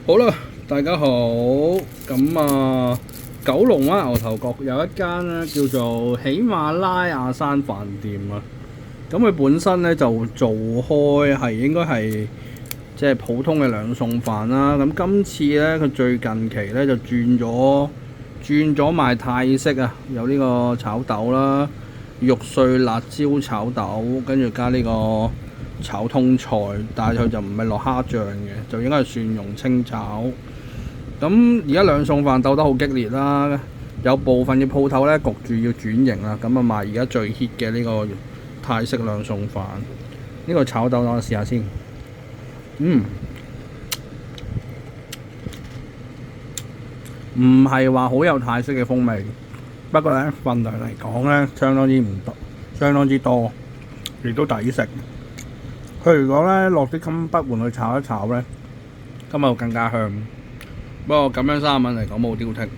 好啦，大家好。九龍灣牛頭角有一間咧叫做喜馬拉雅山飯店啊。咁佢本身咧就做開係應該係即係普通嘅兩餸飯啦。咁今次咧佢最近期咧就轉咗賣泰式啊，有呢個炒豆啦、肉碎辣椒炒豆，跟住加呢個炒通菜，但係佢就唔係落蝦醬嘅，就應該係蒜蓉清炒。咁而家兩餸飯鬥得好激烈啦，有部分嘅鋪頭咧焗住要轉型啦，咁啊賣而家最 hit 嘅呢個泰式兩餸飯。呢個炒豆我試下先，唔係話好有泰式嘅風味，不過咧份量嚟講咧相當之唔多，相當之多，亦都抵食。佢如果咧落啲金不換去炒一炒咧，咁就更加香。不過咁樣三文嚟講冇挑剔。